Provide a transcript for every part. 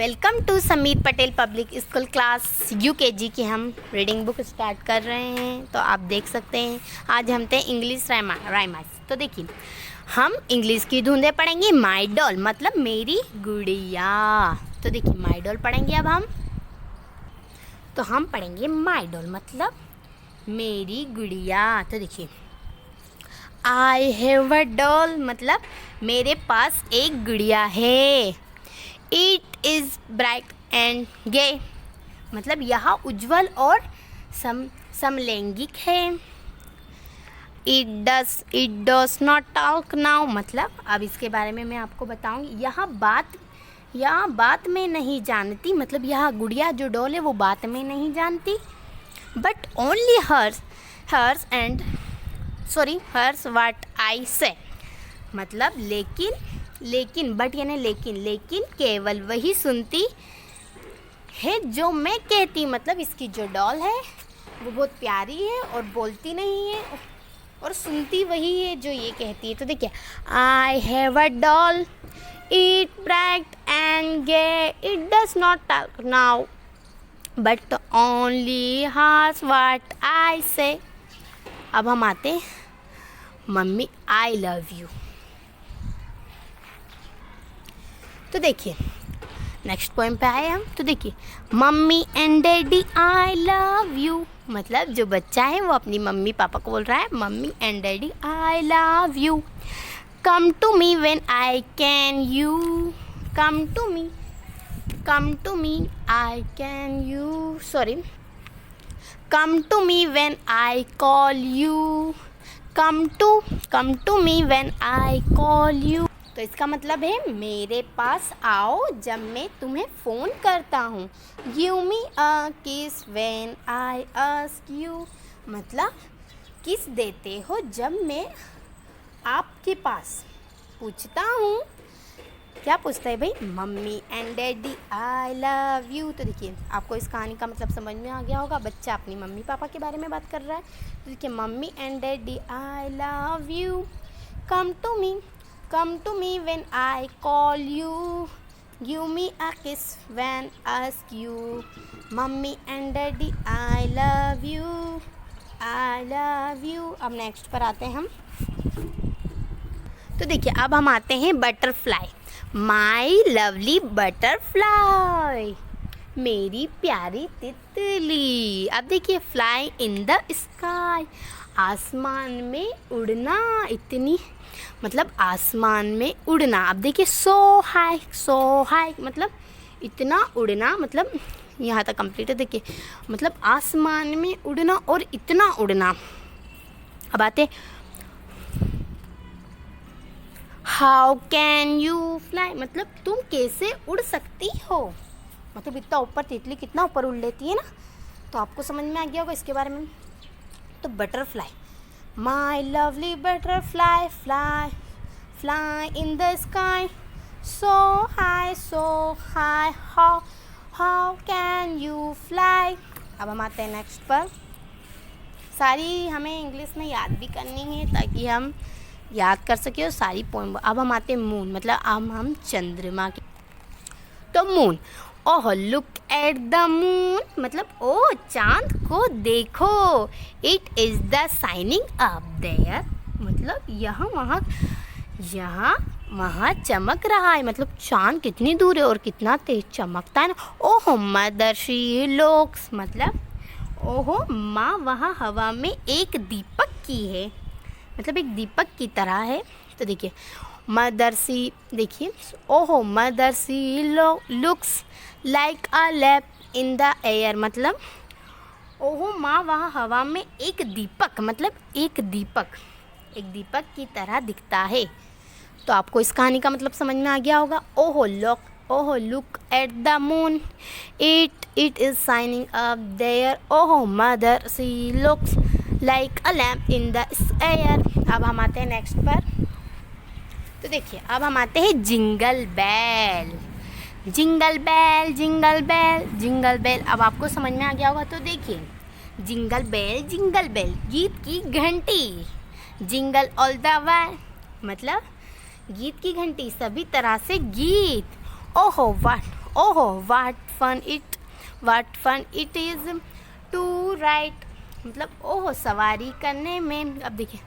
Welcome to Sameer Patel public school class UKG की हम reading book start कर रहे हैं। तो आप देख सकते हैं आज हम थे इंग्लिश राइम्स। तो देखिए हम इंग्लिश की धुंधे पढ़ेंगे। माई डॉल मतलब मेरी गुड़िया। तो देखिए माई डॉल पढ़ेंगे अब हम। तो हम पढ़ेंगे माई डॉल मतलब मेरी गुड़िया। तो देखिए आई हैव अ डॉल मतलब मेरे पास एक गुड़िया है। इट इज़ ब्राइट एंड गे मतलब यह उज्जवल और समलैंगिक है। It does not talk now मतलब अब इसके बारे में मैं आपको बताऊंगी। यह बात में नहीं जानती मतलब यह गुड़िया जो डॉल है वो बात में नहीं जानती। But only hears what I say मतलब लेकिन बट यानी लेकिन केवल वही सुनती है जो मैं कहती। मतलब इसकी जो डॉल है वो बहुत प्यारी है और बोलती नहीं है और सुनती वही है जो ये कहती है। तो देखिए I have a doll it bright and gay it does not talk now but only hears what I say. अब हम आते हैं मम्मी आई लव यू। तो देखिए नेक्स्ट पोएम पे आए हम। तो देखिए mummy and daddy I love you मतलब जो बच्चा है वो अपनी मम्मी पापा को बोल रहा है mummy and daddy I love you. Come to me when I can you come to me I can you come to me when I call you come to me when I call you. तो इसका मतलब है मेरे पास आओ जब मैं तुम्हें phone करता हूँ। गिव मी अ किस व्हेन आई आस्क यू मतलब किस देते हो जब मैं आपके पास पूछता हूँ। क्या पूछता है भाई mummy and daddy I love you. तो देखिए आपको इस कहानी का मतलब समझ में आ गया होगा। बच्चा अपनी मम्मी पापा के बारे में बात कर रहा है। तो देखिए mummy and daddy I love you. Come to me when I call you. Give me a kiss when I ask you. Mommy and Daddy, I love you. I love you. अब नेक्स्ट पर आते हैं हम। तो देखिए अब हम आते हैं बटरफ्लाई। माई लवली बटरफ्लाई मेरी प्यारी तितली। अब देखिए फ्लाई इन द स्काई आसमान में उड़ना। इतनी मतलब आसमान में उड़ना। अब देखिए सो हाई मतलब इतना उड़ना मतलब यहाँ तक कंप्लीट है। देखिए मतलब आसमान में उड़ना और इतना उड़ना। अब आते हाउ कैन यू फ्लाई मतलब तुम कैसे उड़ सकती हो। मतलब इतना ऊपर तितली कितना ऊपर उड़ लेती है ना। तो आपको समझ में आ गया होगा इसके बारे में। तो butterfly my lovely butterfly fly in the sky so high how can you fly। अब हम आते हैं नेक्स्ट पर। सारी हमें इंग्लिश में याद भी करनी है ताकि हम याद कर सके और सारी पोएम। अब हम आते हैं मून मतलब अब हम चंद्रमा के। तो moon oh look at the moon मतलब ओ चांद को देखो। It is the shining up there मतलब यहाँ वहाँ चमक रहा है। मतलब चांद कितनी दूर है और कितना तेज चमकता है ना। ओहो मदर शी लुक्स मतलब ओहो माँ वहाँ हवा में एक दीपक की है मतलब एक दीपक की तरह है। तो देखिए मदर सी देखिए ओहो mother C looks like a lamp in the air मतलब ओहो माँ वहाँ हवा में एक दीपक मतलब एक दीपक की तरह दिखता है। तो आपको इस कहानी का मतलब समझ में आ गया होगा। ओहो look at the moon it is shining up there ओहो mother C looks like a lamp in the air. अब हम आते हैं नेक्स्ट पर। तो देखिए अब हम आते हैं जिंगल बेल जिंगल बेल। अब आपको समझ में आ गया होगा। तो देखिए जिंगल बेल गीत की घंटी। जिंगल ऑल द वे मतलब गीत की घंटी सभी तरह से गीत। ओहो ओहो what fun it is to ride, मतलब ओहो सवारी करने में। अब देखिए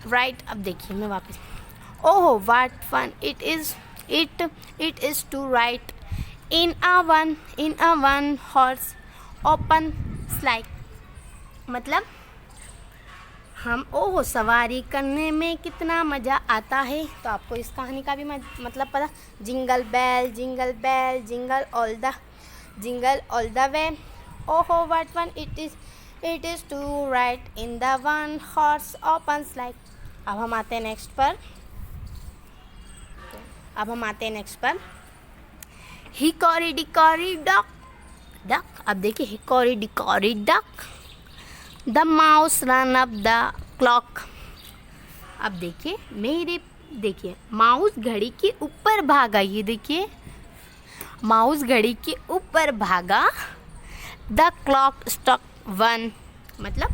राइट, अब देखिए मैं वापस, ओहो what fun it is to ride in a one horse open slide, मतलब हम ओहो सवारी करने में कितना मज़ा आता है। तो आपको इस कहानी का भी मतलब पता, jingle bell jingle all the way, ओहो what fun it is to ride in the one horse open sleigh. अब हम आते हैं नेक्स्ट पर, हिकोरी डिकोरी डक। अब देखिए hickory dickory dock, the mouse run up the clock. अब देखिए माउस घड़ी के ऊपर भागा, ये देखिए माउस घड़ी के ऊपर भागा, द क्लॉक स्ट्रक 1, मतलब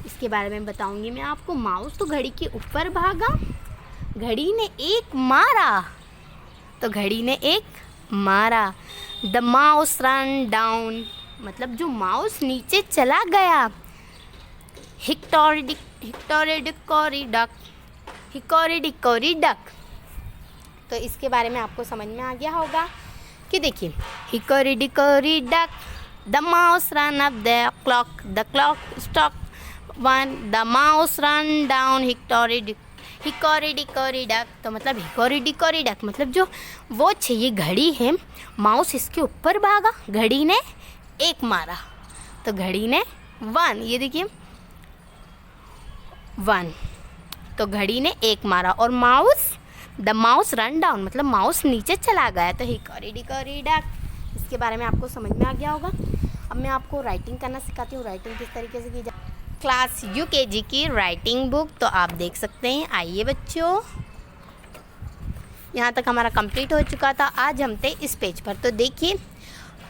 इसके बारे में बताऊंगी मैं आपको। माउस तो घड़ी के ऊपर भागा, घड़ी ने एक मारा, तो घड़ी ने एक मारा। द माउस रन डाउन, मतलब जो माउस नीचे चला गया। हिकोरी डिकोरी डक, तो इसके बारे में आपको समझ में आ गया होगा कि देखिए hickory dickory dock, the mouse run up the clock struck 1, the mouse run down hickory dickory dock. तो मतलब हिकोरी डिकोरी डक मतलब जो वो ये घड़ी है, माउस इसके ऊपर भागा, घड़ी ने एक मारा, तो घड़ी ने 1, ये देखिए 1, तो घड़ी ने एक मारा, और द माउस रन डाउन मतलब माउस नीचे चला गया। तो हिकोरी डिकोरी डक, इसके बारे में आपको समझ में आ गया होगा। अब मैं आपको राइटिंग करना सिखाती हूँ, राइटिंग किस तरीके से की जाए। क्लास UKG की राइटिंग बुक तो आप देख सकते हैं। आइए बच्चों, यहाँ तक हमारा कंप्लीट हो चुका था। आज हम थे इस पेज पर। तो देखिए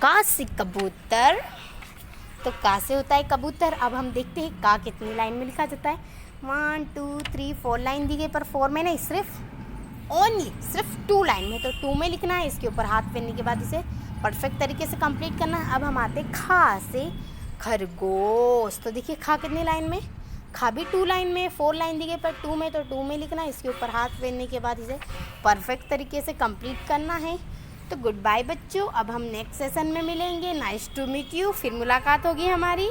का से कबूतर, तो का से होता है कबूतर। अब हम देखते हैं का कितनी लाइन में लिखा जाता है। 1 2 3 4 लाइन दी गई, पर 4 में नहीं, सिर्फ 2 लाइन में। तो 2 में लिखना है, इसके ऊपर हाथ फेरने के बाद इसे परफेक्ट तरीके से कंप्लीट करना है। अब हम आते खा से खरगोश। तो देखिए खा कितनी लाइन में, खा भी 2 लाइन में, 4 लाइन दी गई पर 2 में, तो 2 में लिखना है, इसके ऊपर हाथ फेरने के बाद इसे परफेक्ट तरीके से कंप्लीट करना है। तो गुड बाय बच्चों, अब हम नेक्स्ट सेशन में मिलेंगे। नाइस टू मीट यू, फिर मुलाकात होगी हमारी।